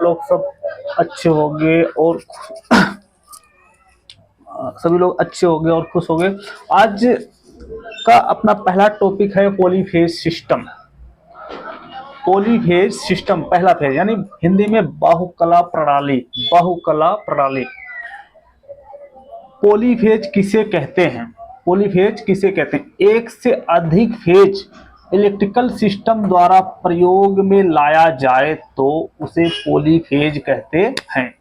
लोग सब अच्छे होंगे और सभी लोग अच्छे हो गए और खुश हो गए। आज का अपना पहला टॉपिक है पॉलीफेज सिस्टम। पॉलीफेज सिस्टम पहला फेज यानी हिंदी में बाहुकला प्रणाली। बाहुकला प्रणाली। पॉलीफेज किसे कहते हैं? पॉलीफेज किसे कहते हैं? एक से अधिक फेज इलेक्ट्रिकल सिस्टम द्वारा प्रयोग में लाया जाए तो उसे पॉलीफेज कहते हैं।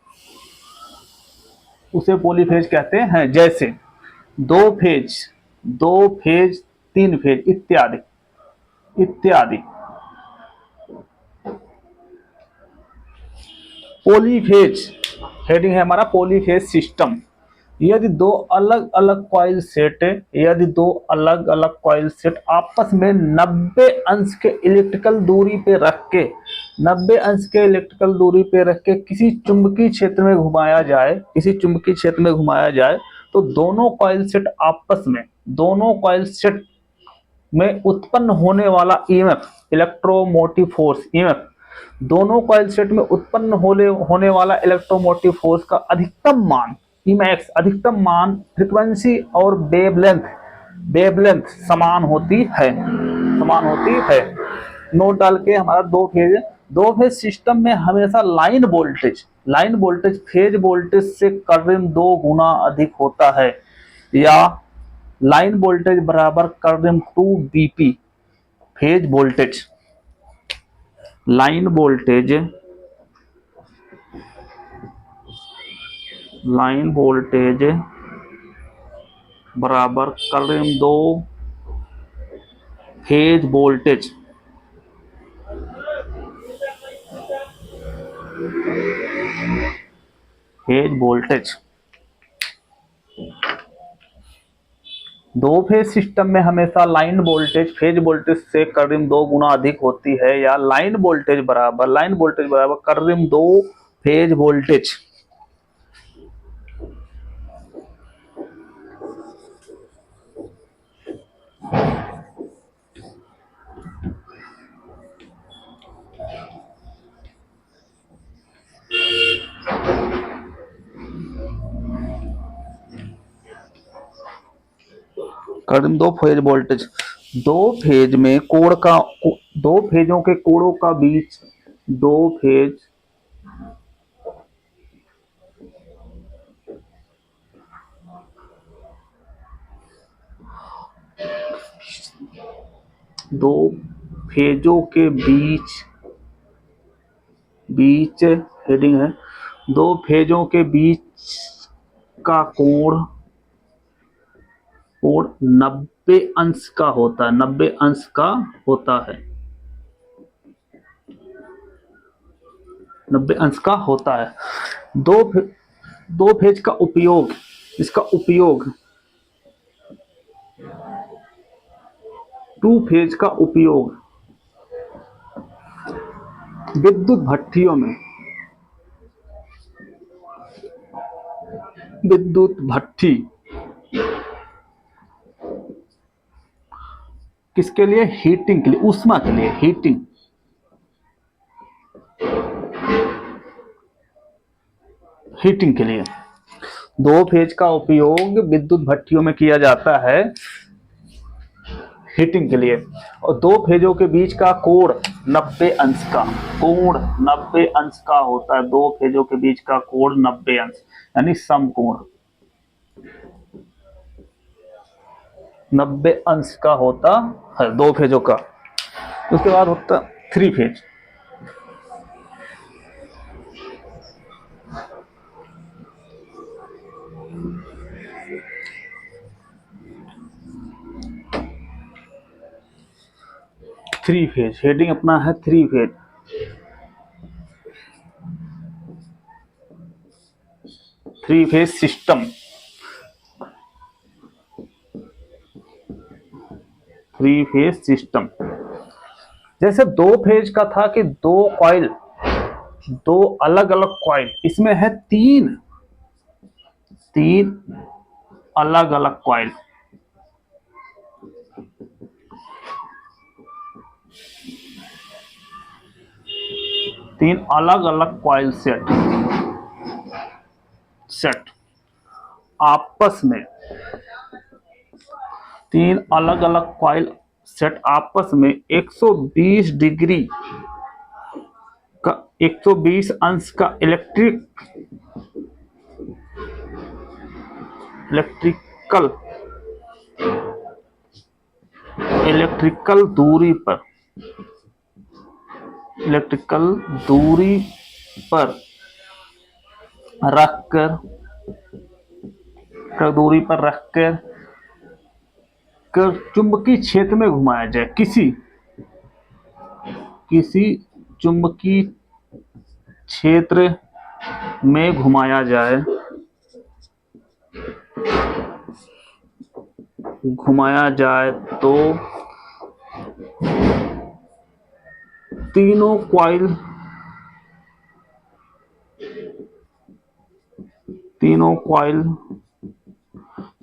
उसे पॉलीफेज कहते हैं। जैसे दो फेज, दो फेज, तीन फेज इत्यादि इत्यादि। पॉलीफेज हेडिंग है हमारा पॉलीफेज सिस्टम। यदि दो अलग अलग कॉइल सेट, यदि दो अलग अलग कॉइल सेट आपस में 90 अंश के इलेक्ट्रिकल दूरी पे रख के 90 अंश के इलेक्ट्रिकल दूरी पे रख के किसी चुंबकीय क्षेत्र में घुमाया जाए, किसी चुंबकीय क्षेत्र में घुमाया जाए तो दोनों कॉइल सेट आपस में, दोनों कॉइल सेट में उत्पन्न होने वाला ईएमएफ, इलेक्ट्रोमोटिव फोर्स ईएमएफ, दोनों कॉइल सेट में उत्पन्न होने वाला इलेक्ट्रोमोटिव फोर्स का अधिकतम मान ईमैक्स, अधिकतम मान, फ्रीक्वेंसी और वेवलेंथ समान होती है, समान होती है। नोट डाल के हमारा दो फेज सिस्टम में हमेशा लाइन वोल्टेज फेज वोल्टेज से करीब 2 गुना अधिक होता है, या लाइन वोल्टेज बराबर करीब 2 BP. Phase voltage, line voltage, line voltage बराबर करीब 2 फेज वोल्टेज। फेज वोल्टेज दो फेज सिस्टम में हमेशा लाइन वोल्टेज फेज वोल्टेज से करीब 2 गुना अधिक होती है, या लाइन वोल्टेज बराबर करीब 2 फेज वोल्टेज। करीब 2 फेज वोल्टेज। दो फेज में कोण का, दो फेजों के कोणों का बीच, दो फेज दो फेजों के बीच हेडिंग है, दो फेजों के बीच का कोण 90 अंश का होता है, 90 अंश का होता है, 90 अंश का होता है। दो फेज का उपयोग, इसका उपयोग टू फेज का उपयोग विद्युत भट्ठियों में, विद्युत भट्ठी किसके लिए? हीटिंग के लिए, ऊष्मा के लिए, हीटिंग के लिए दो फेज का उपयोग विद्युत भट्ठियों में किया जाता है हीटिंग के लिए। और दो फेजों के बीच का कोण 90 अंश का, कोण 90 अंश का होता है। दो फेजों के बीच का कोण 90 अंश यानी समकोण 90 अंश का होता है दो फेजों का। उसके बाद होता three phase. Three phase heading अपना है three phase. Three phase system, three phase system जैसे दो फेज का था कि दो कॉइल, दो अलग अलग कॉइल, इसमें है तीन अलग अलग कॉइल। तीन अलग अलग कॉइल सेट आपस में, तीन अलग अलग कॉइल सेट आपस में 120 डिग्री का 120 अंश का इलेक्ट्रिकल इलेक्ट्रिकल दूरी पर इलेक्ट्रिकल दूरी पर रखकर दूरी पर रखकर कर चुंबकीय क्षेत्र में घुमाया जाए, किसी चुंबकीय क्षेत्र में घुमाया जाए तो तीनों कॉइल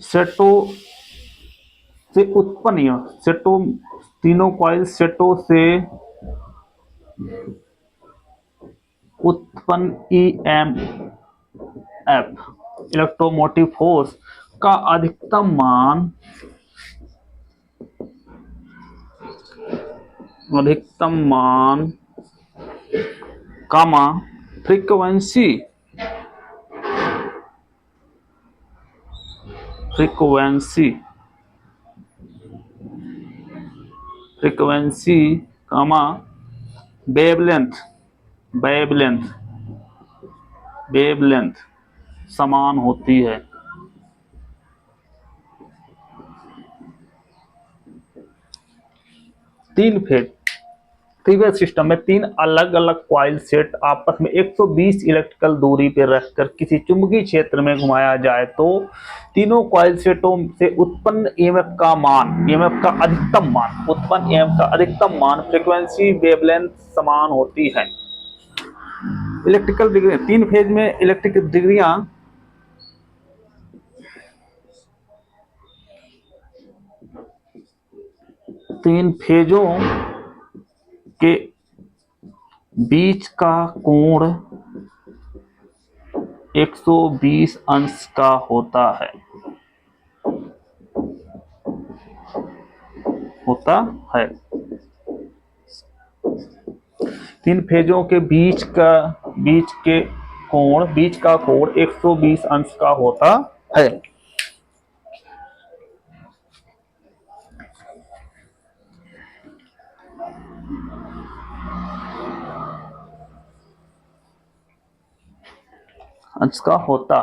सेटों से तीनों कॉइल सेटों से उत्पन्न ईएमएफ इलेक्ट्रोमोटिव फोर्स का अधिकतम मान कामा फ्रीक्वेंसी कामा वेवलेंथ समान होती है। थ्री फेज सिस्टम में तीन अलग अलग कॉइल सेट आपस में 120 इलेक्ट्रिकल दूरी पर रखकर किसी चुंबकीय क्षेत्र में घुमाया जाए तो तीनों कॉइल सेटों से उत्पन्न ईएमएफ का अधिकतम मान फ्रीक्वेंसी वेवलेंथ समान होती है। इलेक्ट्रिकल डिग्री तीन फेज में इलेक्ट्रिकल डिग्रियां तीन फेजों के बीच का कोण 120 अंश का होता है तीन फेजों के बीच का कोण 120 अंश का होता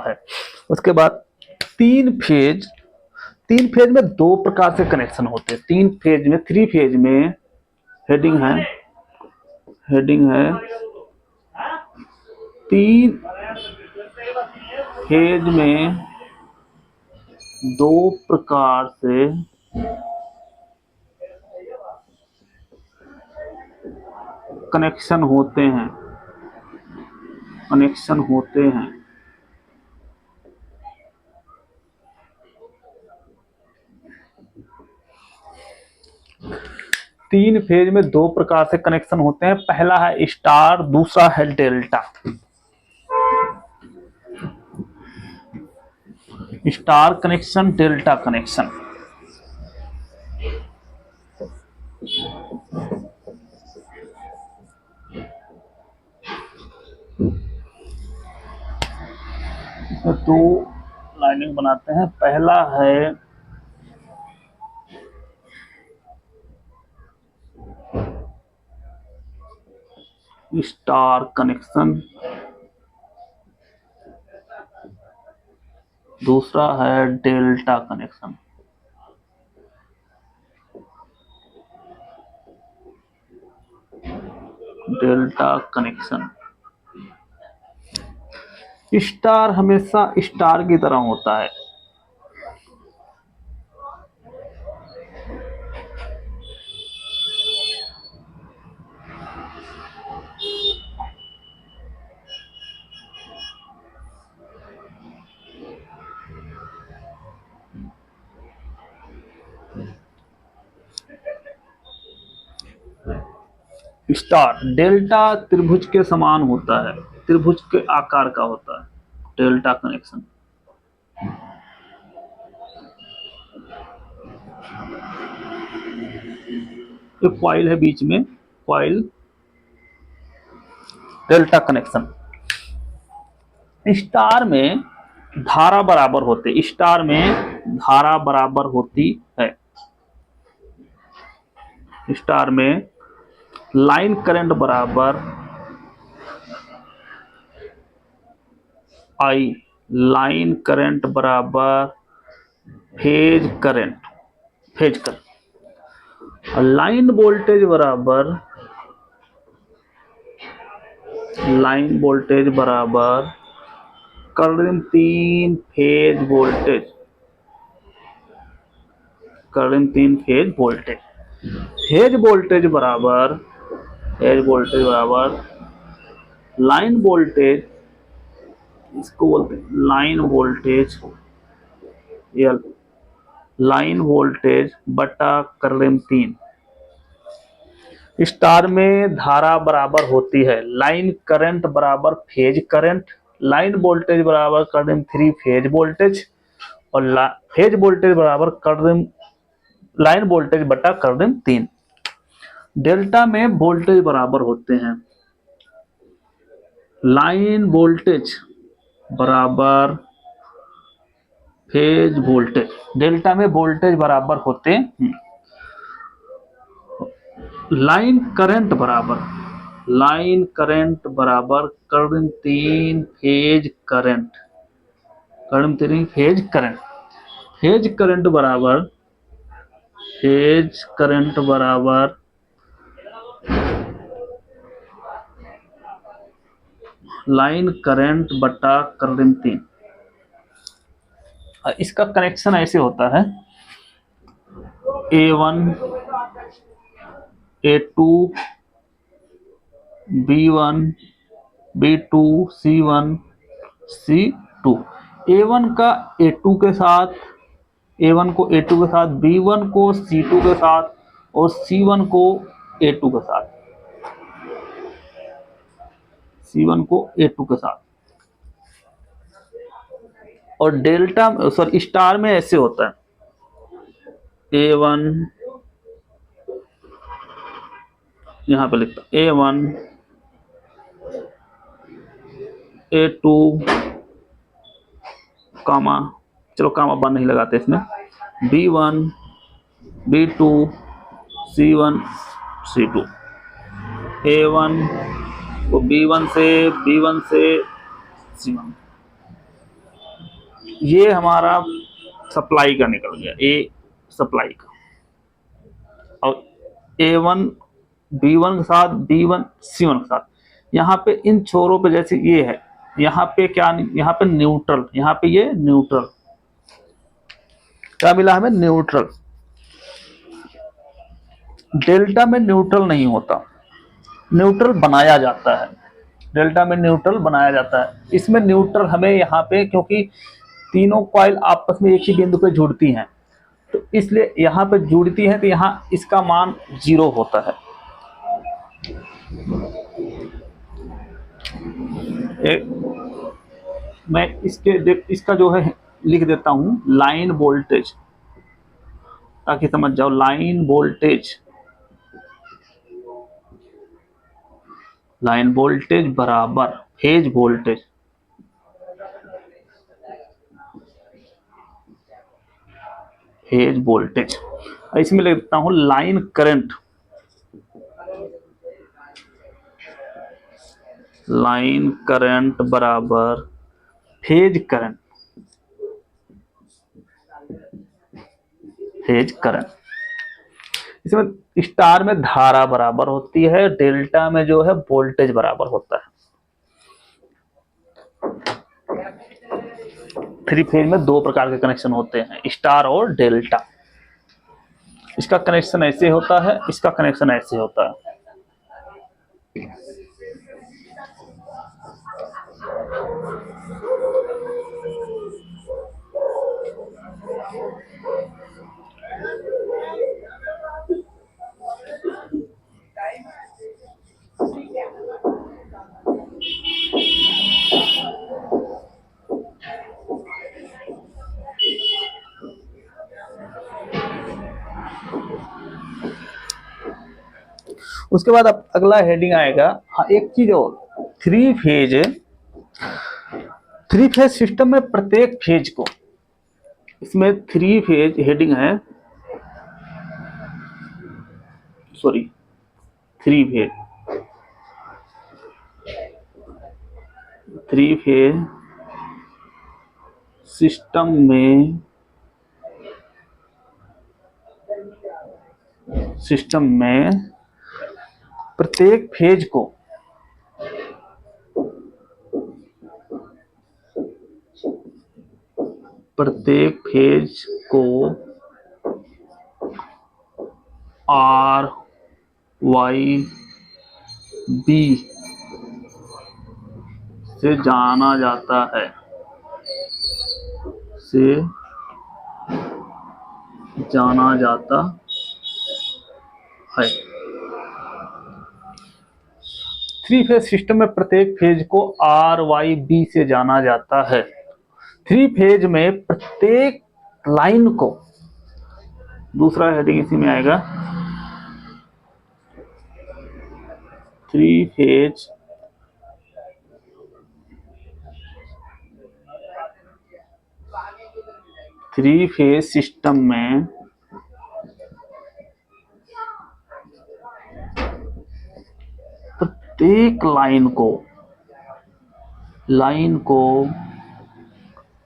है। उसके बाद तीन फेज में दो प्रकार से कनेक्शन होते हैं। थ्री फेज में हेडिंग है तीन फेज में दो प्रकार से कनेक्शन होते हैं। तीन फेज में दो प्रकार से कनेक्शन होते हैं। पहला है स्टार, दूसरा है delta. Star connection, delta connection. तो लाइनिंग बनाते हैं। पहला है स्टार कनेक्शन, दूसरा है डेल्टा कनेक्शन। स्टार हमेशा स्टार की तरह होता है। स्टार, डेल्टा त्रिभुज के समान होता है, त्रिभुज के आकार का होता है डेल्टा कनेक्शन। एक कॉइल है बीच में, कॉइल, डेल्टा कनेक्शन। स्टार में धारा बराबर होते, स्टार में धारा बराबर होती है। स्टार में लाइन करंट बराबर आई, लाइन करंट बराबर phase current, phase current. Line voltage बराबर, लाइन वोल्टेज बराबर current 3 phase voltage, current 3 phase voltage. Phase voltage बराबर, फेज वोल्टेज बराबर लाइन वोल्टेज, इसको बोलते हैं line voltage, L, line voltage बटा करंट 3। स्टार में धारा बराबर होती है लाइन करंट बराबर फेज करंट, लाइन वोल्टेज बराबर करंट 3 फेज वोल्टेज, और फेज वोल्टेज बराबर करंट, लाइन वोल्टेज बटा करंट 3। डेल्टा में वोल्टेज बराबर होते हैं लाइन वोल्टेज बराबर फेज वोल्टेज, डेल्टा में वोल्टेज बराबर होते हैं। लाइन करंट बराबर, लाइन करंट बराबर current 3 phase current, current 3 phase current. Phase current बराबर, फेज करंट बराबर लाइन करंट बटा करंट 3। इसका कनेक्शन ऐसे होता है A1 A2 B1 B2 C1 C2। A1 का A2 के साथ, A1 को A2 के साथ, B1 को C2 के साथ, और C1 को A2 के साथ, C1 को A2 के साथ। और डेल्टा, सॉरी स्टार में ऐसे होता है A1, यहां पे लिखता A1 A2 कामा, चलो कामा बंद नहीं लगाते इसमें, B1 B2 C1 C2। A1 को B1 से, B1 से C1। ये हमारा सप्लाई का निकल गया, ए सप्लाई का। और A1 B1 के साथ, B1 C1 के साथ। यहाँ पे इन छोरों पे जैसे ये है, यहाँ पे क्या, यहाँ पे न्यूट्रल, यहाँ पे ये न्यूट्रल, क्या मिला हमें, न्यूट्रल। डेल्टा में न्यूट्रल नहीं होता, न्यूट्रल बनाया जाता है, डेल्टा में न्यूट्रल बनाया जाता है। इसमें न्यूट्रल हमें यहाँ पे, क्योंकि तीनों कॉइल आपस में एक ही बिंदु पे जुड़ती हैं, तो इसलिए यहाँ पे जुड़ती हैं, तो यहाँ इसका मान 0 होता है। मैं इसका जो है लिख देता हूं लाइन वोल्टेज, ताकि समझ जाओ। लाइन वोल्टेज, लाइन वोल्टेज बराबर फेज वोल्टेज, फेज वोल्टेज। इसमें लिख देता हूं लाइन करंट, लाइन करंट बराबर फेज करंट, फेज करंट। इसमें स्टार में धारा बराबर होती है, डेल्टा में जो है वोल्टेज बराबर होता है। 3 फेज में 2 प्रकार के कनेक्शन होते हैं, स्टार और डेल्टा। इसका कनेक्शन ऐसे होता है, इसका कनेक्शन ऐसे होता है। उसके बाद अब अगला हेडिंग आएगा, हाँ एक चीज और, थ्री फेज सिस्टम में प्रत्येक फेज को, इसमें थ्री फेज हेडिंग है, सॉरी थ्री फेज सिस्टम में प्रत्येक फेज को आर वाई बी से जाना जाता है, है। थ्री फेज सिस्टम में प्रत्येक फेज को आर वाई बी से जाना जाता है। थ्री फेज में प्रत्येक लाइन को, दूसरा हेडिंग इसी में आएगा, थ्री फेज सिस्टम में प्रत्येक लाइन को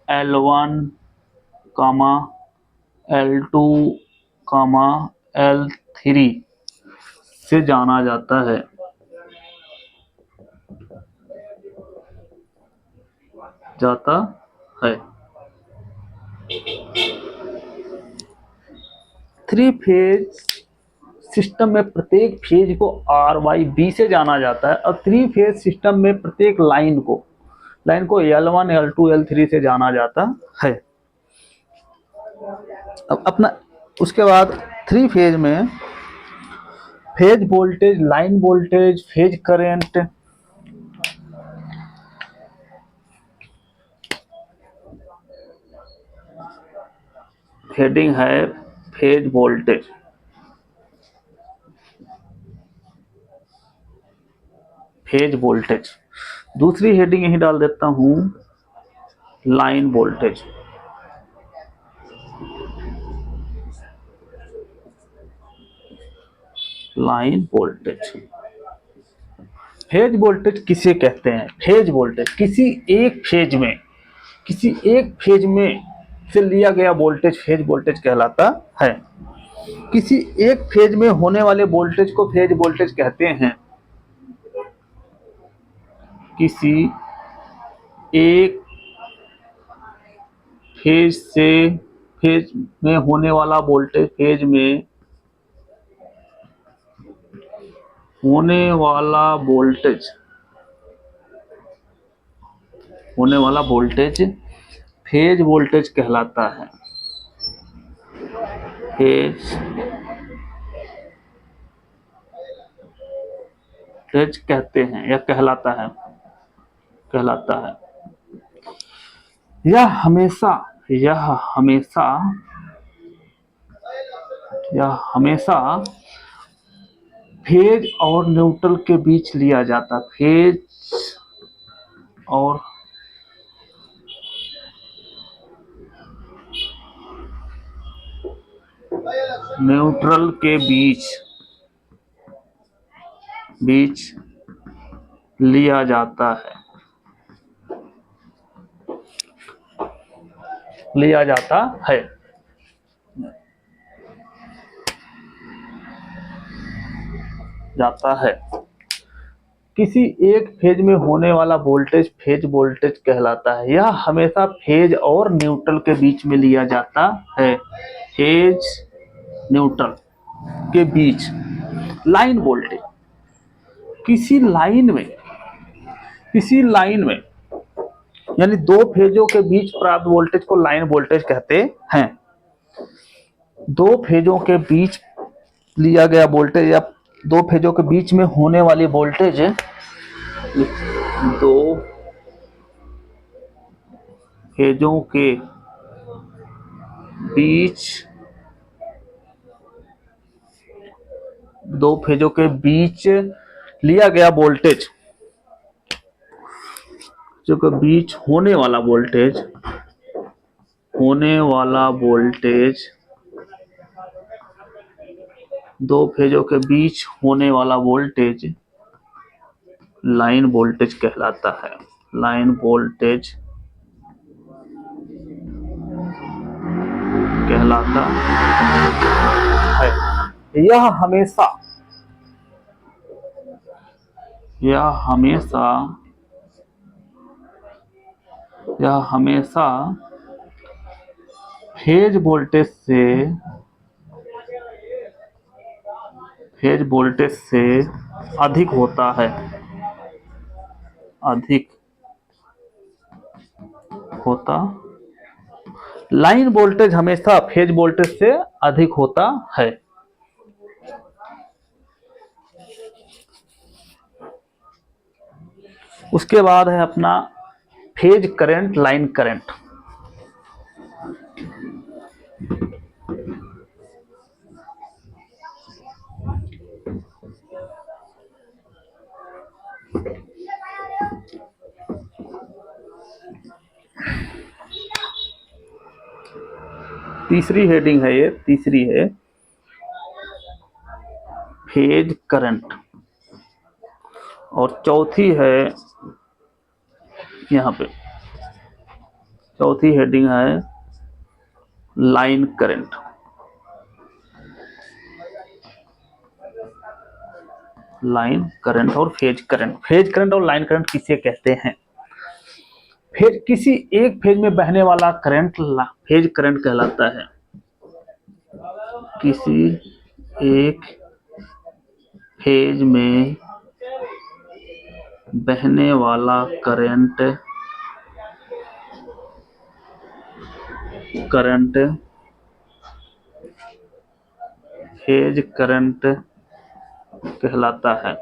L1, L2, L3 से जाना जाता है, थ्री फेज सिस्टम में प्रत्येक फेज को आर वाई बी से जाना जाता है, और थ्री फेज सिस्टम में प्रत्येक लाइन को L1, L2, L3 से जाना जाता है। अब अपना उसके बाद थ्री फेज में phase voltage, line voltage, phase current, heading है फेज वोल्टेज, दूसरी हेडिंग यही डाल देता हूं, लाइन वोल्टेज। फेज वोल्टेज किसे कहते हैं? फेज वोल्टेज किसी एक फेज में से लिया गया वोल्टेज फेज वोल्टेज कहलाता है। किसी एक फेज में होने वाले वोल्टेज को फेज वोल्टेज कहते हैं। किसी एक फेज में होने वाला वोल्टेज, फेज वोल्टेज कहलाता है। फेज कहते हैं या कहलाता है। यह हमेशा फेज और न्यूट्रल के बीच लिया जाता, फेज और न्यूट्रल के बीच लिया जाता है, किसी एक फेज में होने वाला वोल्टेज फेज वोल्टेज कहलाता है। यह हमेशा फेज और न्यूट्रल के बीच में लिया जाता है। फेज न्यूट्रल के बीच। लाइन वोल्टेज, किसी लाइन में यानी दो फेजों के बीच प्राप्त वोल्टेज को लाइन वोल्टेज कहते हैं। दो फेजों के बीच लिया गया वोल्टेज या दो फेजों के बीच में होने वाली वोल्टेज, दो फेजों के बीच दो फेजों के बीच लिया गया वोल्टेज, जो के बीच होने वाला वोल्टेज, दो फेजों के बीच होने वाला वोल्टेज लाइन वोल्टेज कहलाता है। लाइन वोल्टेज कहलाता है। यह हमेशा फेज वोल्टेज से अधिक होता है। लाइन वोल्टेज हमेशा फेज वोल्टेज से अधिक होता है। उसके बाद है अपना फेज करंट, लाइन करंट। तीसरी हेडिंग है, ये तीसरी है फेज करंट, और चौथी है यहाँ पे, चौथी हेडिंग है लाइन करंट। लाइन करंट और फेज करंट। फेज करंट और लाइन करंट किसे कहते हैं? फेज, किसी एक फेज में बहने वाला करंट फेज करंट कहलाता है। किसी एक फेज में बहने वाला करंट फेज करंट कहलाता है।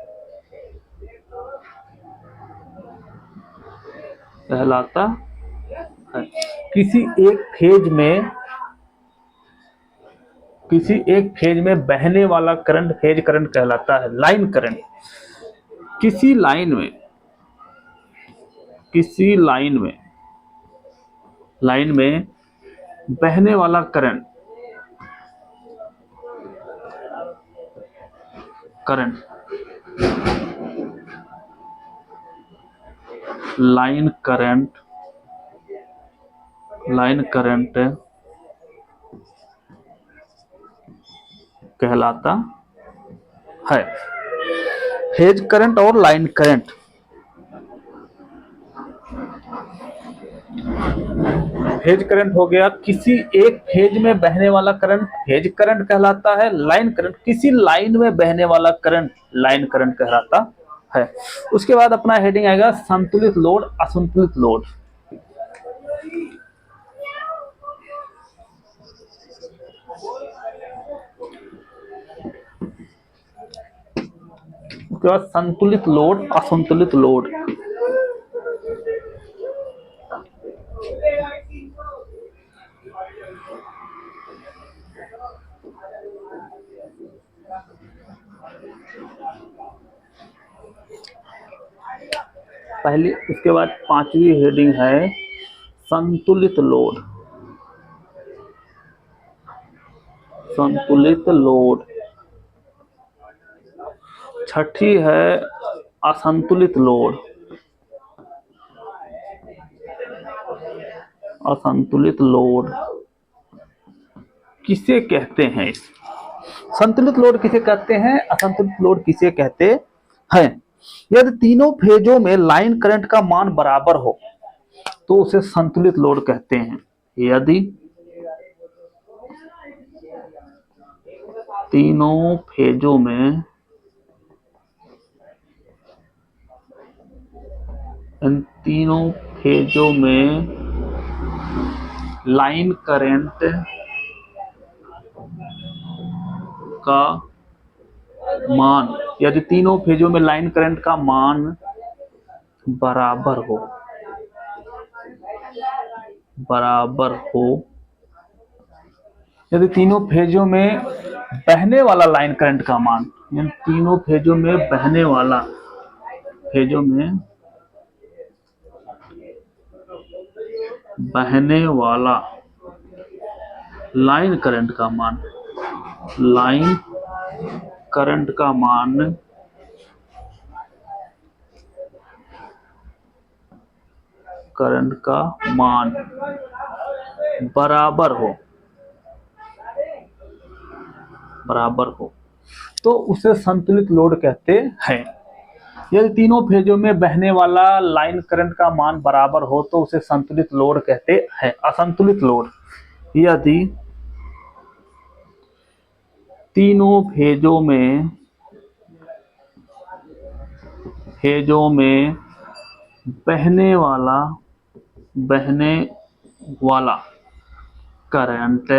किसी एक फेज में बहने वाला करंट फेज करंट कहलाता है। लाइन करंट, किसी लाइन में बहने वाला करंट लाइन करंट कहलाता है। फेज करंट और लाइन करंट। फेज करंट हो गया, किसी एक फेज में बहने वाला करंट फेज करंट कहलाता है। लाइन करंट, किसी लाइन में बहने वाला करंट लाइन करंट कहलाता है। उसके बाद अपना हेडिंग आएगा संतुलित लोड, असंतुलित लोड। उसके बाद संतुलित लोड, असंतुलित लोड। पहली, उसके बाद पांचवी हेडिंग है संतुलित लोड। संतुलित लोड। छठी है असंतुलित लोड। असंतुलित लोड किसे कहते हैं? संतुलित लोड किसे कहते हैं, असंतुलित लोड किसे कहते हैं? यदि तीनों फेजों में लाइन करंट का मान बराबर हो तो उसे संतुलित लोड कहते हैं। यदि तीनों फेजों में लाइन करंट का मान, यदि तीनों फेजों में लाइन करंट का मान बराबर हो, यदि तीनों फेजों में बहने वाला लाइन करंट का मान, इन तीनों फेजों में बहने वाला, फेजों में बहने वाला लाइन करंट का मान, लाइन करंट का मान करंट का मान बराबर हो तो उसे संतुलित लोड कहते हैं। यदि तीनों फेजों में बहने वाला लाइन करंट का मान बराबर हो तो उसे संतुलित लोड कहते हैं। असंतुलित लोड, यदि तीनों फेजों में बहने वाला करंट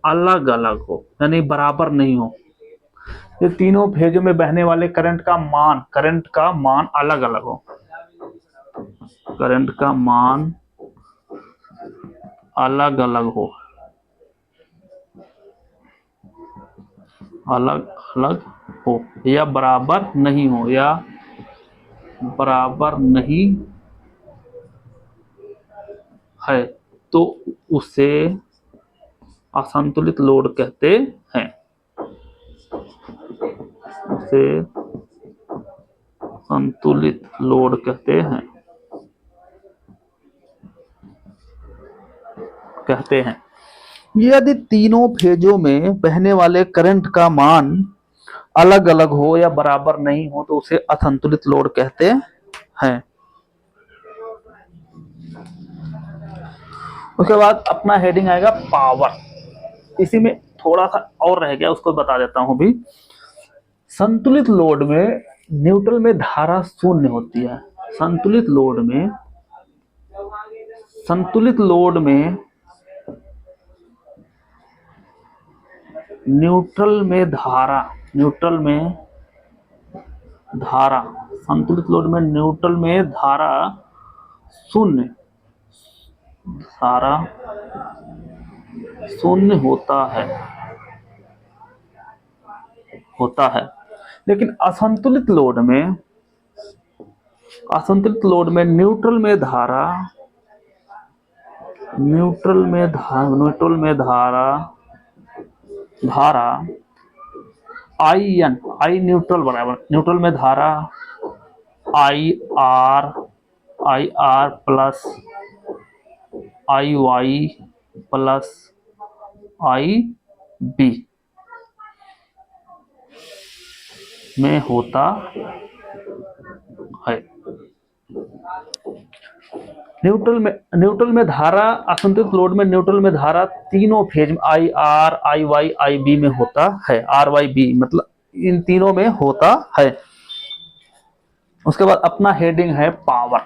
अलग अलग हो, यानी बराबर नहीं हो। ये तीनों फेजों में बहने वाले करंट का मान अलग अलग हो, करंट का मान अलग अलग हो, या बराबर नहीं है तो उसे असंतुलित लोड कहते हैं। उसे संतुलित लोड कहते हैं। यदि तीनों फेजों में बहने वाले करंट का मान अलग अलग हो या बराबर नहीं हो तो उसे असंतुलित लोड कहते हैं। उसके बाद अपना हेडिंग आएगा पावर। इसी में थोड़ा सा और रह गया, उसको बता देता हूं भी। संतुलित लोड में न्यूट्रल में धारा शून्य होती है। संतुलित लोड में न्यूट्रल में धारा संतुलित लोड में न्यूट्रल में धारा शून्य होता है। लेकिन असंतुलित लोड में न्यूट्रल में धारा आई न्यूट्रल बराबर, न्यूट्रल में धारा I R plus I Y plus I B में होता है। न्यूट्रल में धारा, असंतुलित लोड में न्यूट्रल में धारा तीनों फेज में I R I Y I B में होता है। आर वाई बी मतलब इन तीनों में होता है। उसके बाद अपना हेडिंग है पावर।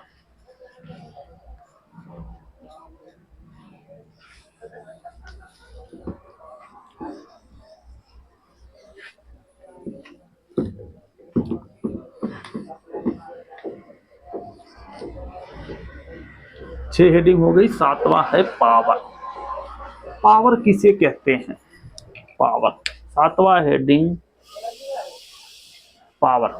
छह हेडिंग हो गई, सातवां है पावर। पावर किसे कहते हैं? पावर, सातवां हेडिंग पावर।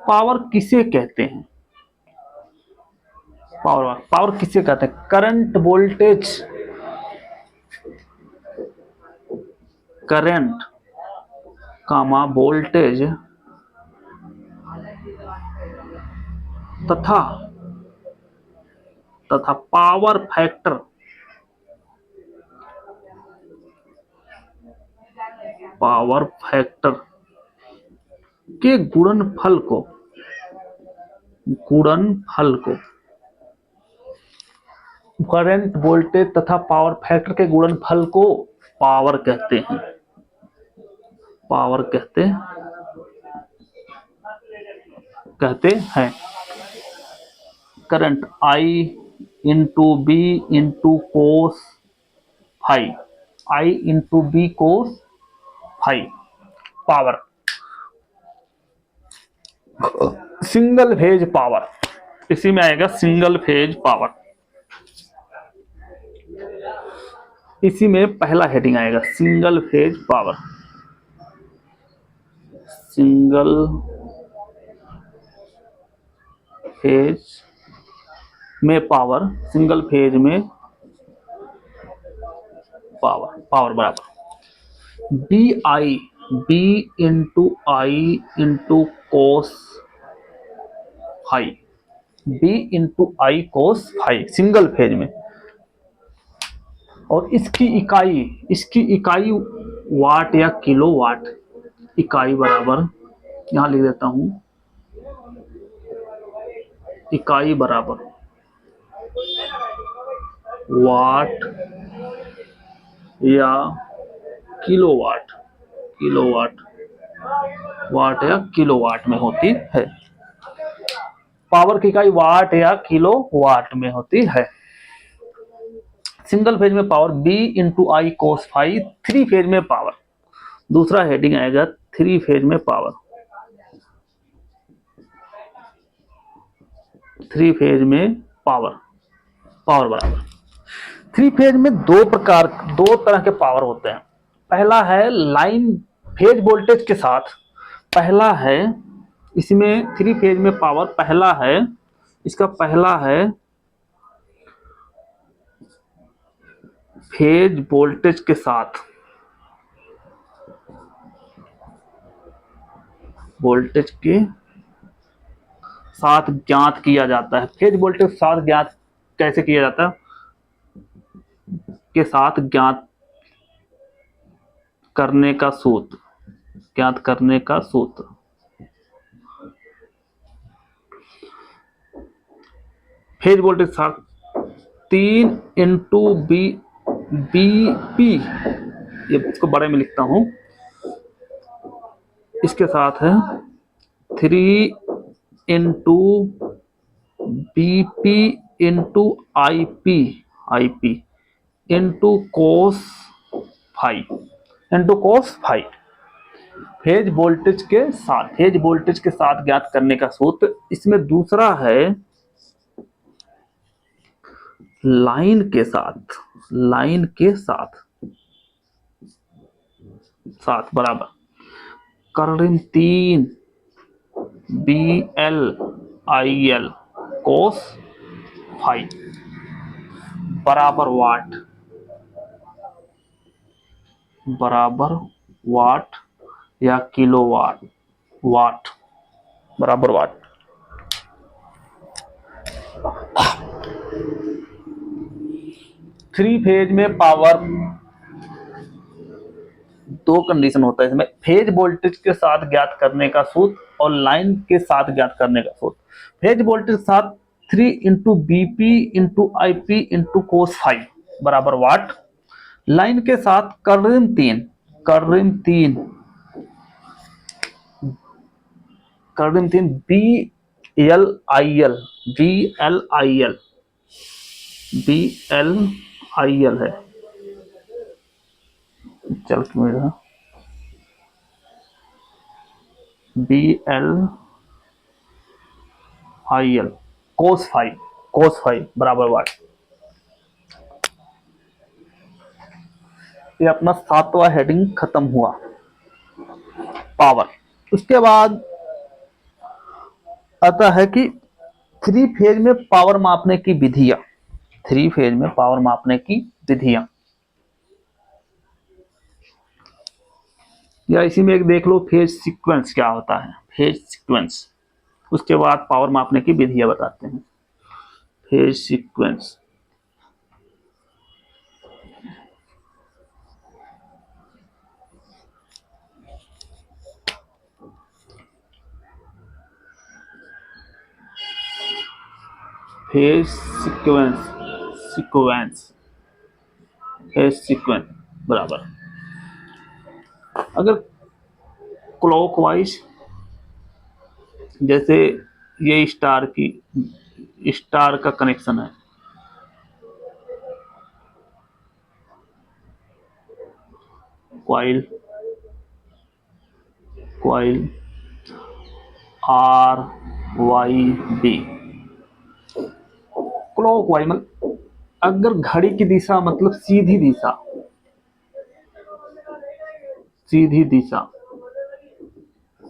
पावर किसे कहते हैं? पावर किसे कहते हैं? करंट वोल्टेज तथा पावर फैक्टर के गुणनफल को करंट वोल्टेज तथा पावर फैक्टर के गुणनफल को पावर कहते हैं। Current I into B into cos phi, power. Single phase power, इसी में आएगा सिंगल फेज पावर। इसी में पहला हेडिंग आएगा single phase power. Single phase में पावर, सिंगल फेज में पावर, पावर बराबर B into cos phi, B cos phi single phase में। और इसकी इकाई वाट या किलो वाट, इकाई बराबर, यहां लिख देता हूं, इकाई बराबर वाट या किलोवाट, वाट या किलोवाट में होती है। पावर की इकाई वाट या किलोवाट में होती है। सिंगल फेज में पावर बी इंटू आई कोस फाई, थ्री फेज में पावर। दूसरा हेडिंग आएगा थ्री फेज में पावर। थ्री फेज में पावर, पावर बराबर, थ्री फेज में दो तरह के पावर होते हैं। पहला है लाइन फेज वोल्टेज के साथ, पहला है इसमें थ्री फेज में पावर, पहला है इसका, पहला है फेज वोल्टेज के साथ, वोल्टेज के साथ ज्ञात किया जाता है। फेज वोल्टेज के साथ ज्ञात कैसे किया जाता है? के साथ ज्ञात करने का सूत्र, ज्ञात करने का सूत्र। फेज वोल्टेज के साथ 3 इंटू बी पी, ये इसको बड़े में लिखता हूं, इसके साथ है 3 into B P into I P into cos phi, phase voltage के साथ ज्ञात करने का सूत्र। इसमें दूसरा है लाइन के साथ बराबर कर्ल 3 BL कोस फाई बराबर वाट या किलोवाट, वाट बराबर वाट। थ्री फेज में पावर दो कंडीशन होता है इसमें, फेज वोल्टेज के साथ ज्ञात करने का सूत्र और लाइन के साथ ज्ञात करने का सूत्र। फेज वोल्टेज के साथ 3 into BP into I P into cos phi बराबर वाट। लाइन के साथ कर्ल 3 BL है, चल मेरा BL कोस फाई बराबर वाट। ये अपना सातवां हेडिंग खत्म हुआ, पावर। उसके बाद आता है कि थ्री फेज में पावर मापने की विधियां, थ्री फेज में पावर मापने की विधियां, या इसी में एक देख लो फेज सीक्वेंस क्या होता है, फेज सीक्वेंस। उसके बाद पावर मापने की विधियां बताते हैं। फेज सीक्वेंस, फेज सीक्वेंस बराबर, अगर क्लॉकवाइज, जैसे ये स्टार का कनेक्शन है, क्वाइल RYB, क्लॉकवाइज मतलब अगर घड़ी की दिशा मतलब सीधी दिशा, सीधी दिशा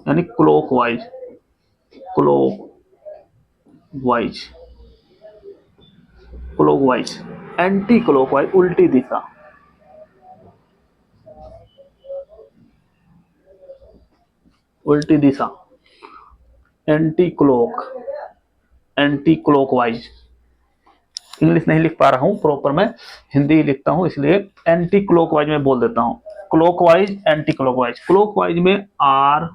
यानी clockwise, clockwise, clockwise. Anti clockwise उल्टी दिशा, उल्टी दिशा। Anti clock, anti clockwise. English नहीं लिख पा रहा हूं प्रॉपर, मैं हिंदी लिखता हूं इसलिए एंटी क्लॉकवाइज में बोल देता हूं। Clockwise, anti clockwise. क्लॉकवाइज में आर,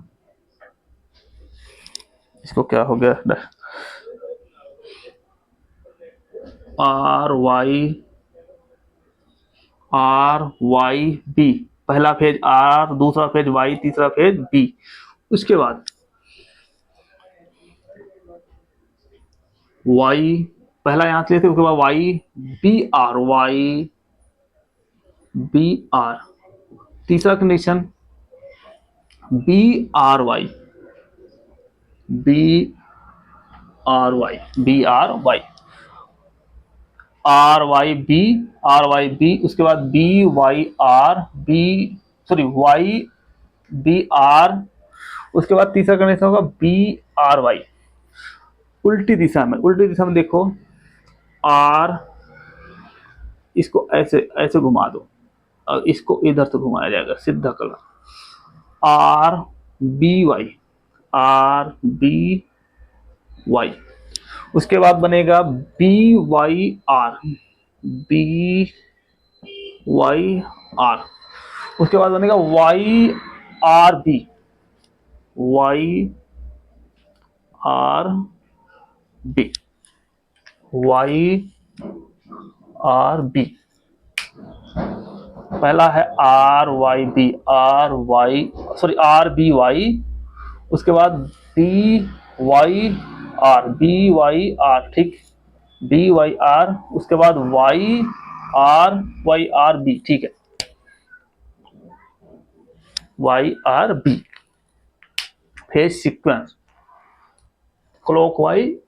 इसको क्या हो गया, R Y, R Y B. पहला फेज आर, दूसरा फेज वाई, तीसरा फेज बी। उसके बाद वाई, पहला यहां से लेते, उसके बाद Y B R, Y B R. तीसरा condition B R Y, B R Y, B R Y, R Y B, R Y B. उसके बाद B Y R B, sorry Y B are. उसके बाद तीसरा कंडीशन होगा B R Y. उल्टी दिशा में, उल्टी दिशा में देखो, आर, इसको ऐसे ऐसे घुमा दो और इसको इधर से घुमाया जाएगा सीधा colour, R B Y, R B Y. उसके बाद बनेगा B Y R, B Y R. उसके बाद बनेगा Y R B, Y R B, Y R B. पहला है R Y B, R Y, sorry R B Y. उसके बाद B Y R, B Y R, ठीक, बी वाई आर। उसके बाद वाई आर बी, ठीक है, Y R B. Phase sequence clockwise,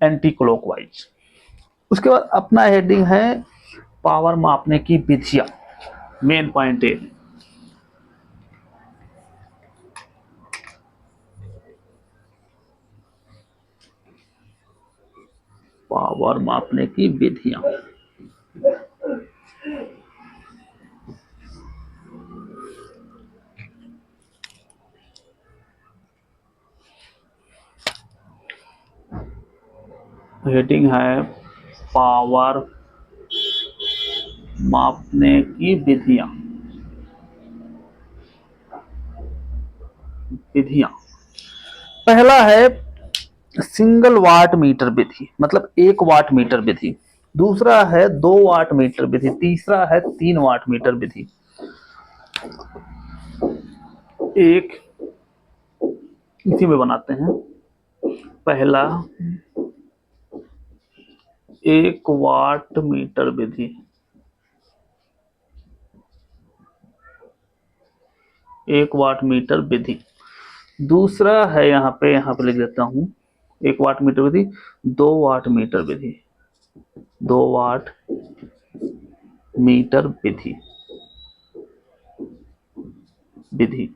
anti clockwise. उसके बाद अपना हेडिंग है पावर मापने की विधियां। मेन पॉइंट है पावर मापने की विधियां। हेडिंग है पावर मापने की विधियां, विधियां। पहला है सिंगल वाट मीटर विधि, मतलब 1 वाट मीटर विधि। दूसरा है 2 वाट मीटर विधि। तीसरा है 3 वाट मीटर विधि। एक इसी में बनाते हैं। पहला 1 वाट मीटर विधि, 1 वाट मीटर विधि। दूसरा है यहाँ पे लिख देता हूं 1 वाट मीटर विधि, 2 वाट मीटर विधि, 2 वाट मीटर विधि, विधि।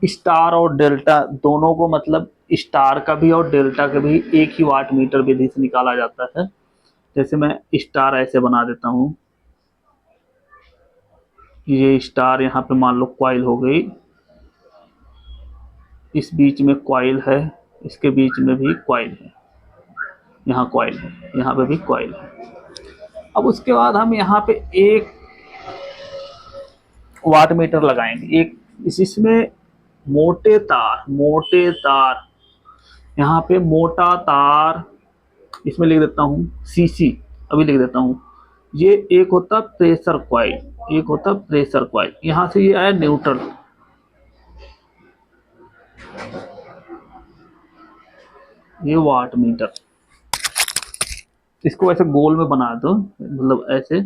स्टार और डेल्टा दोनों को, मतलब स्टार का भी और डेल्टा का भी एक ही वाट मीटर विधि से निकाला जाता है। जैसे मैं स्टार ऐसे बना देता हूं, ये स्टार यहाँ पे मान लो कॉइल हो गई, इस बीच में कॉइल है, इसके बीच में भी कॉइल है, यहाँ कॉइल है, यहाँ पे भी कॉइल है। अब उसके बाद हम यहाँ पे 1 वाट मीटर लगाएंगे। एक इसमें मोटे तार, मोटे तार, यहाँ पे मोटा तार, इसमें लिख देता हूँ सीसी, अभी लिख देता हूँ। ये एक होता प्रेशर कॉइल, एक होता प्रेशर कॉइल। यहाँ से ये आया न्यूट्रल, ये वाट मीटर। इसको ऐसे गोल में बना दो, मतलब ऐसे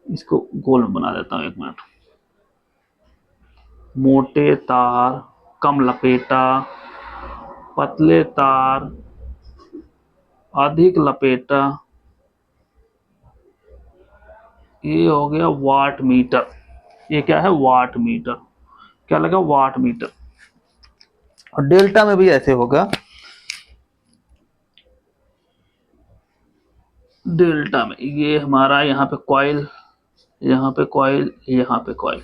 इसको गोल में बना देता हूँ, 1 मिनट। मोटे तार, कम लपेटा, पतले तार, अधिक लपेटा, ये हो गया वाट मीटर। ये क्या है? Watt meter. क्या लगा? Watt meter. और डेल्टा में भी ऐसे होगा। डेल्टा में ये हमारा यहाँ पे कॉइल, यहाँ पे कॉइल, यहाँ पे कॉइल,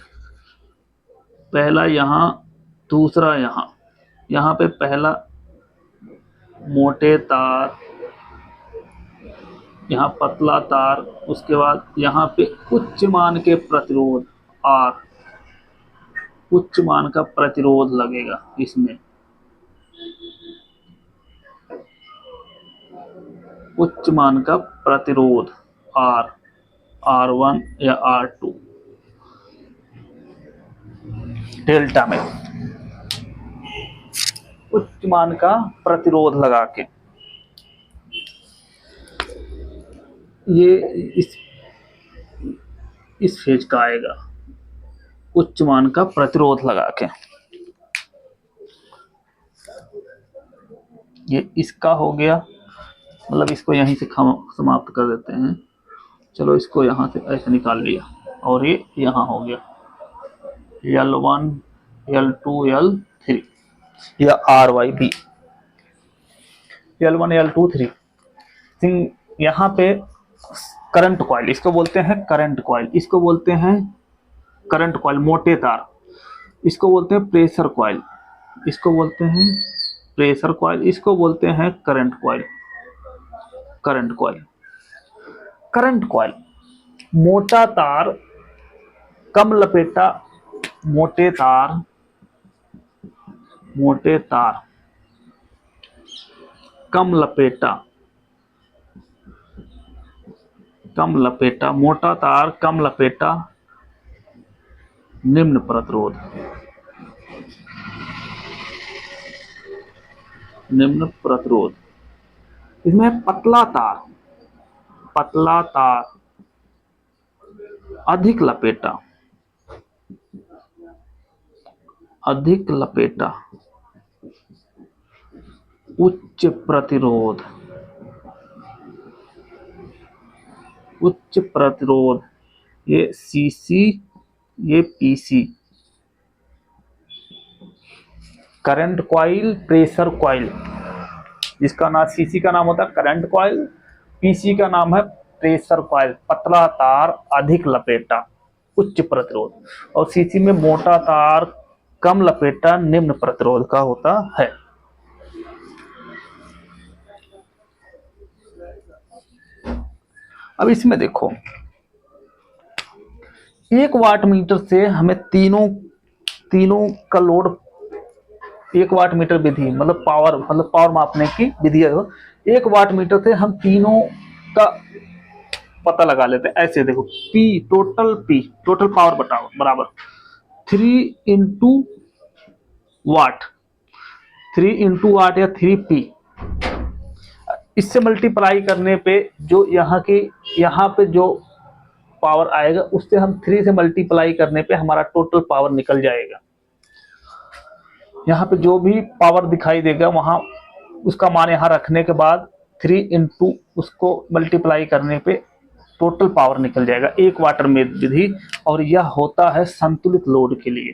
पहला यहाँ, दूसरा यहाँ। यहाँ पे पहला मोटे तार, यहाँ पतला तार, उसके बाद यहाँ पे उच्च मान के प्रतिरोध आर, उच्च मान का प्रतिरोध लगेगा इसमें, उच्च मान का प्रतिरोध आर, R1 या R2 डेल्टा में उच्च मान का प्रतिरोध लगा के ये इस फेज का आएगा, उच्च मान का प्रतिरोध लगा के। ये इसका हो गया, मतलब इसको यहीं से समाप्त कर देते हैं। चलो इसको यहाँ से ऐसे निकाल लिया, और ये यहाँ हो गया L1 L2 L3 या RYB, L1 L2 3। यहाँ पे करंट कॉइल, इसको बोलते हैं करंट कॉइल, इसको बोलते हैं करंट कॉइल मोटे तार, इसको बोलते हैं प्रेशर कॉइल, इसको बोलते हैं प्रेशर कॉइल, इसको बोलते हैं current coil. Current coil, current coil मोटा तार, कम लपेटा, मोटे तार, मोटे तार, कम लपेटा, कम लपेटा, मोटा तार, कम लपेटा, निम्न प्रतिरोध, निम्न प्रतिरोध। इसमें पतला तार, पतला तार, अधिक लपेटा, अधिक लपेटा, उच्च प्रतिरोध, उच्च प्रतिरोध। ये सीसी, ये PC. Current coil, pressure coil, जिसका नाम सीसी का नाम होता है करंट कॉइल, पीसी का नाम है प्रेशर कॉइल। पतला तार, अधिक लपेटा, उच्च प्रतिरोध, और सीसी में मोटा तार, कम लपेटा, निम्न प्रतिरोध का होता है। अब इसमें देखो, 1 वाट मीटर से हमें तीनों का लोड, 1 वाट मीटर विधि मतलब पावर मापने की विधि है। 1 वाट मीटर से हम तीनों का पता लगा लेते हैं। ऐसे देखो, पी टोटल पावर बताओ बराबर 3 इंटू वाट, 3 इंटू वाट या 3P। इससे मल्टीप्लाई करने पे जो यहाँ पे जो पावर आएगा, उससे हम 3 से मल्टीप्लाई करने पे हमारा टोटल पावर निकल जाएगा। यहाँ पे जो भी पावर दिखाई देगा वहां उसका मान यहाँ रखने के बाद 3 इंटू उसको मल्टीप्लाई करने पे टोटल पावर निकल जाएगा 1 वाटर में विधि। और यह होता है संतुलित लोड के लिए।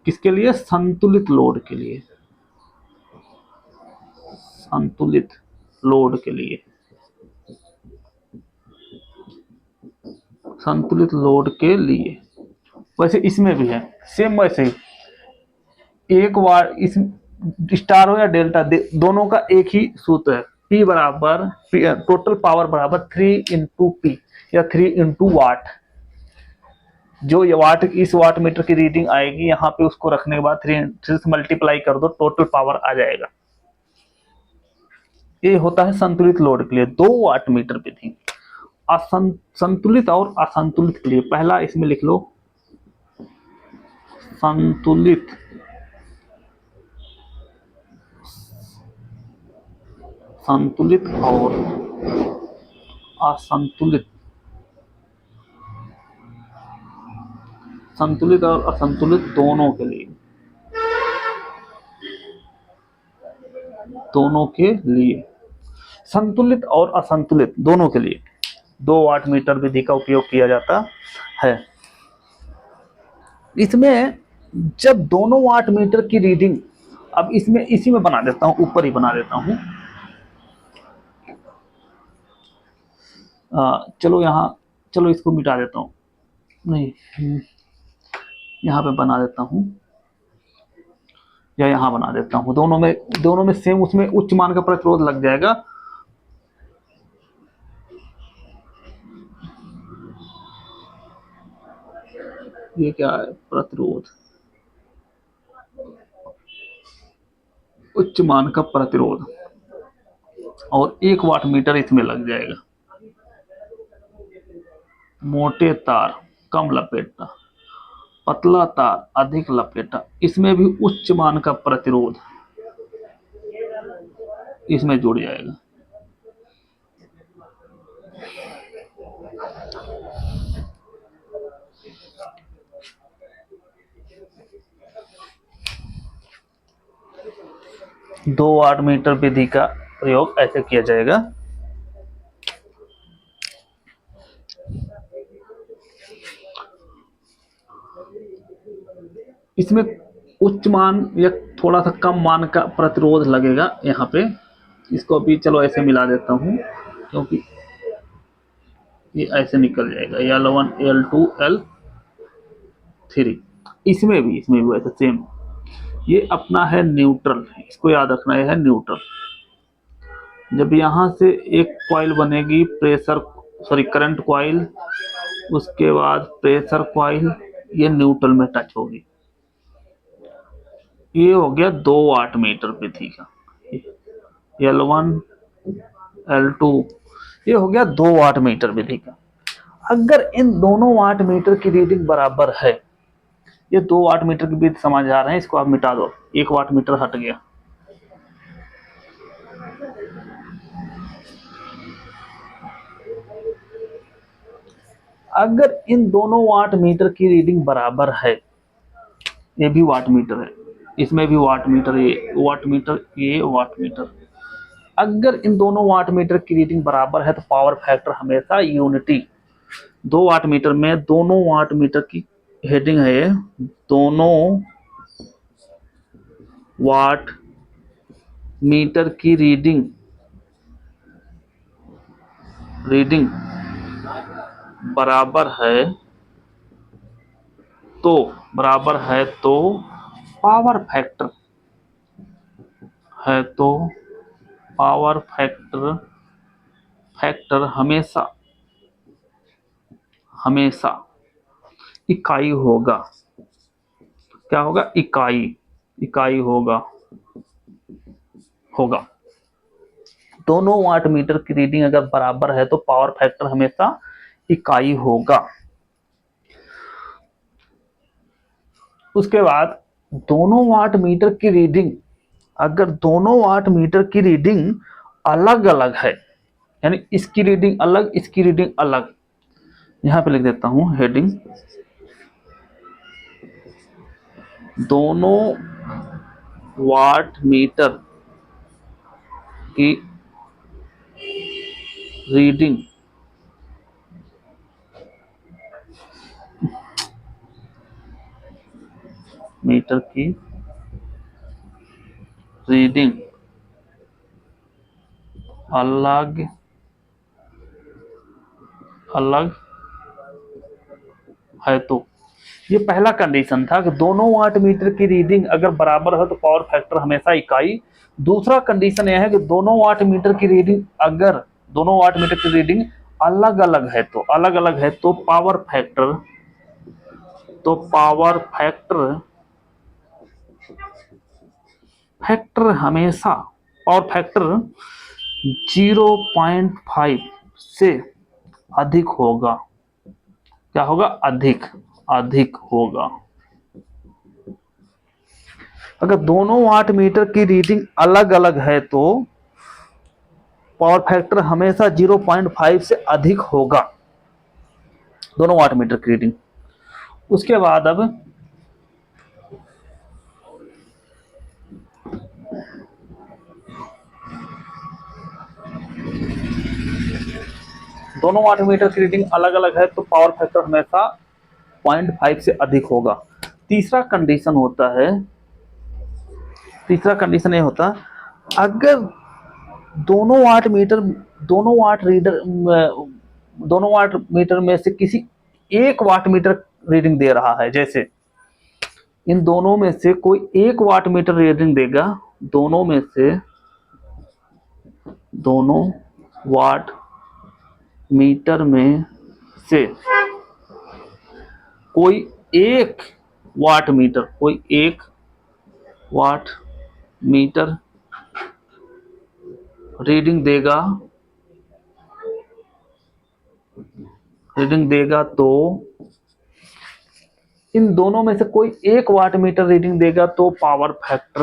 किसके लिए? संतुलित लोड के लिए, संतुलित लोड के लिए, संतुलित लोड के लिए। वैसे इसमें भी है सेम वैसे ही, 1 वाट, इस स्टार हो या डेल्टा, दोनों का एक ही सूत्र है। P बराबर टोटल पावर बराबर 3 इंटू पी या 3 इंटू वाट। जो ये वाट, इस वाट मीटर की रीडिंग आएगी यहाँ पे, उसको रखने के बाद 3 से मल्टीप्लाई कर दो, टोटल पावर आ जाएगा। ये होता है संतुलित लोड के लिए 2 वाट मीटर विधि। संतुलित और असंतुलित के लिए पहला इसमें लिख लो, संतुलित, संतुलित और असंतुलित, संतुलित और असंतुलित दोनों के लिए, दोनों के लिए, संतुलित और असंतुलित दोनों के लिए। 2 वाट मीटर विधि का उपयोग किया जाता है। इसमें जब दोनों वाट मीटर की रीडिंग, अब इसमें इसी में बना देता हूं, ऊपर ही बना देता हूं। चलो यहाँ, चलो इसको मिटा देता हूँ, नहीं यहाँ पे बना देता हूँ या यहाँ बना देता हूँ। दोनों में सेम, उसमें उच्च मान का प्रतिरोध लग जाएगा। ये क्या है, प्रतिरोध, उच्च मान का प्रतिरोध, और 1 वाट मीटर इसमें लग जाएगा। मोटे तार कम लपेटा, पतला तार अधिक लपेटा, इसमें भी उच्च मान का प्रतिरोध इसमें जुड़ जाएगा। दो वाट मीटर विधि का प्रयोग ऐसे किया जाएगा। इसमें उच्च मान या थोड़ा सा कम मान का प्रतिरोध लगेगा यहाँ पे। इसको भी चलो ऐसे मिला देता हूँ, क्योंकि ये ऐसे निकल जाएगा, L1 L2 L3। इसमें भी वैसे सेम। ये अपना है न्यूट्रल, इसको याद रखना, ये है न्यूट्रल। जब यहाँ से एक कॉइल बनेगी, करंट कॉइल, उसके बाद प्रेशर कॉइल, ये न्यूट्रल में टच होगी। ये हो गया 2 वाट मीटर विधि का, L1 L2, ये हो गया 2 वाट मीटर विधि का। अगर इन दोनों वाट मीटर की रीडिंग बराबर है, ये 2 वाट मीटर की विधि समझ आ रहे हैं, इसको आप मिटा दो, 1 वाट मीटर हट गया। अगर इन दोनों वाट मीटर की रीडिंग बराबर है, ये भी वाट मीटर है, इसमें भी वाट मीटर, ये वाट मीटर, ये वाट मीटर, अगर इन दोनों वाट मीटर की रीडिंग बराबर है तो पावर फैक्टर हमेशा यूनिटी। 2 वाट मीटर में दोनों वाट मीटर की हेडिंग है, दोनों वाट मीटर की रीडिंग बराबर है तो पावर फैक्टर हमेशा इकाई होगा। क्या होगा? इकाई होगा। दोनों वाट मीटर की रीडिंग अगर बराबर है तो पावर फैक्टर हमेशा इकाई होगा। उसके बाद दोनों वाट मीटर की रीडिंग, अगर दोनों वाट मीटर की रीडिंग अलग अलग है, यानी इसकी रीडिंग अलग, इसकी रीडिंग अलग, यहां पे लिख देता हूं हेडिंग, दोनों वाट मीटर की रीडिंग अलग है तो, ये पहला कंडीशन था कि दोनों वाट मीटर की रीडिंग अगर बराबर है तो पावर फैक्टर हमेशा इकाई। दूसरा कंडीशन यह है कि दोनों वाट मीटर की रीडिंग, अगर दोनों वाट मीटर की रीडिंग अलग अलग है तो पावर फैक्टर हमेशा, पावर फैक्टर 0.5 से अधिक होगा। क्या होगा? अधिक होगा। अगर दोनों वाट मीटर की रीडिंग अलग अलग है तो पावर फैक्टर हमेशा 0.5 से अधिक होगा, दोनों वाट मीटर की रीडिंग। उसके बाद अब दोनों वाट मीटर की रीडिंग अलग अलग है तो पावर फैक्टर हमेशा 0.5 से अधिक होगा। तीसरा कंडीशन ये होता, अगर दोनों वाट मीटर में से किसी एक वाट मीटर रीडिंग दे रहा है, जैसे इन दोनों में से कोई एक वाट मीटर रीडिंग देगा, दोनों वाट मीटर में से कोई एक वाट मीटर रीडिंग देगा तो इन दोनों में से कोई एक वाट मीटर रीडिंग देगा तो पावर फैक्टर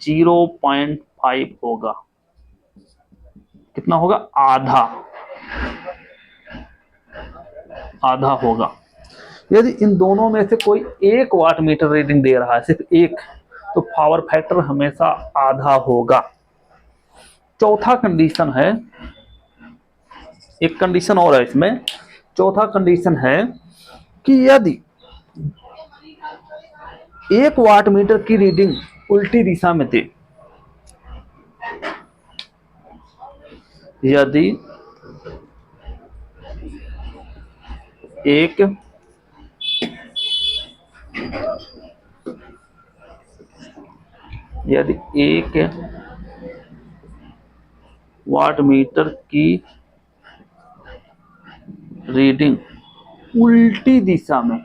0.5 होगा। कितना होगा? आधा होगा। यदि इन दोनों में से कोई एक वाट मीटर रीडिंग दे रहा है, सिर्फ एक, तो पावर फैक्टर हमेशा आधा होगा। चौथा कंडीशन है, एक कंडीशन और है इसमें। चौथा कंडीशन है कि यदि एक वाट मीटर की रीडिंग उल्टी दिशा में दे, यदि एक वाट मीटर की रीडिंग उल्टी दिशा में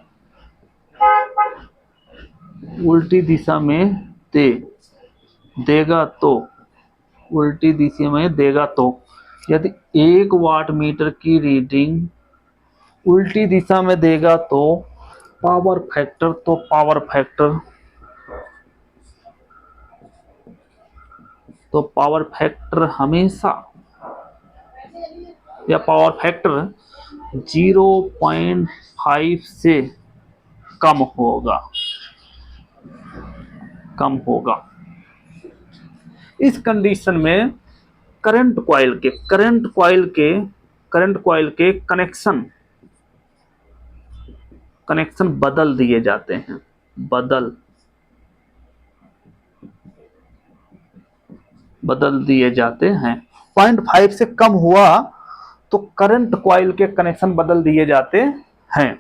देगा तो यदि एक वाट मीटर की रीडिंग उल्टी दिशा में देगा तो पावर फैक्टर हमेशा, या पावर फैक्टर 0.5 से कम होगा। इस कंडीशन में करंट कॉइल के कनेक्शन बदल दिए जाते हैं। 0.5 से कम हुआ तो करंट कॉइल के कनेक्शन बदल दिए जाते हैं।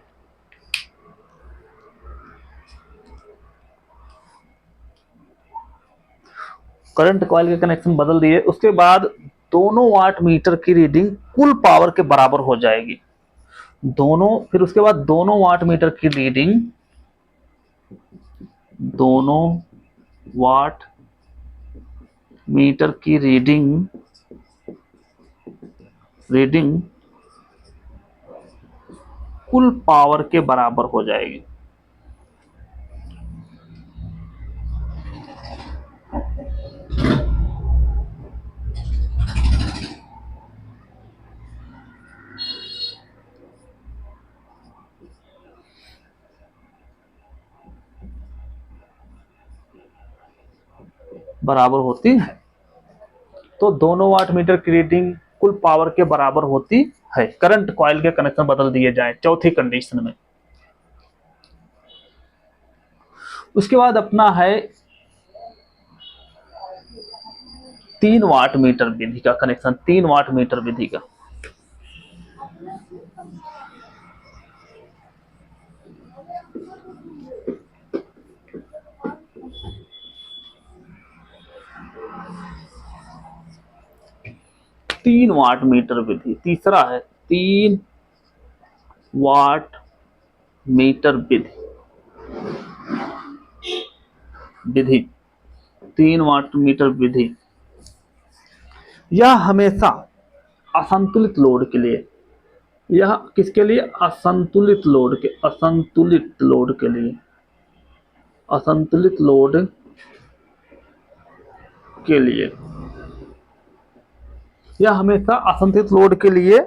करंट कॉइल के कनेक्शन बदल दिए, उसके बाद दोनों वाट मीटर की रीडिंग कुल पावर के बराबर हो जाएगी। फिर उसके बाद दोनों वाट मीटर की रीडिंग कुल पावर के बराबर हो जाएगी। बराबर होती है, तो दोनों वाट मीटर की रीडिंग कुल पावर के बराबर होती है। करंट कॉइल के कनेक्शन बदल दिए जाएं, चौथी कंडीशन में। उसके बाद अपना है 3 वाट मीटर विधि का कनेक्शन। 3 वाट मीटर विधि का तीसरा है 3 वाट मीटर विधि। 3 वाट मीटर विधि यह हमेशा असंतुलित लोड के लिए, यह किसके लिए? असंतुलित लोड के लिए यह हमेशा असंतुलित लोड के लिए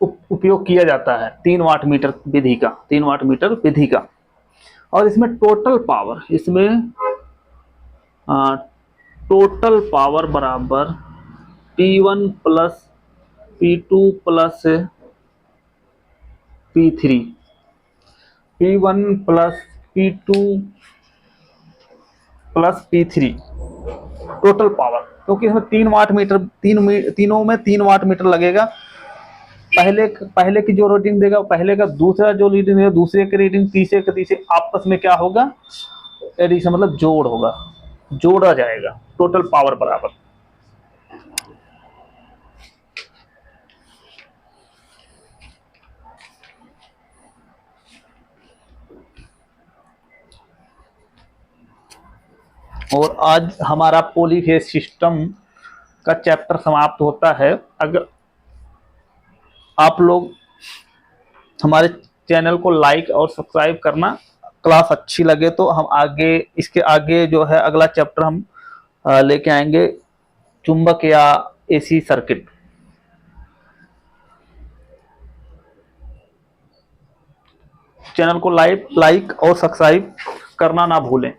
उपयोग किया जाता है। 3 वाट मीटर विधि का और इसमें टोटल पावर, टोटल पावर बराबर P1 plus P2 plus P3, P1 plus P2 plus P3 total power, क्योंकि इसमें 3 वाट मीटर, तीनों में 3 वाट मीटर लगेगा। पहले की जो रीडिंग देगा पहले का, दूसरा जो रीडिंग देगा दूसरे की रीडिंग, तीसरे आपस में क्या होगा, एडिशन मतलब जोड़ होगा, जोड़ा जाएगा, टोटल पावर बराबर। और आज हमारा पॉलीफेज सिस्टम का चैप्टर समाप्त होता है। अगर आप लोग हमारे चैनल को लाइक और सब्सक्राइब करना, क्लास अच्छी लगे तो हम आगे, इसके आगे जो है अगला चैप्टर हम लेके आएंगे, चुंबक या एसी सर्किट। चैनल को लाइक और सब्सक्राइब करना ना भूलें।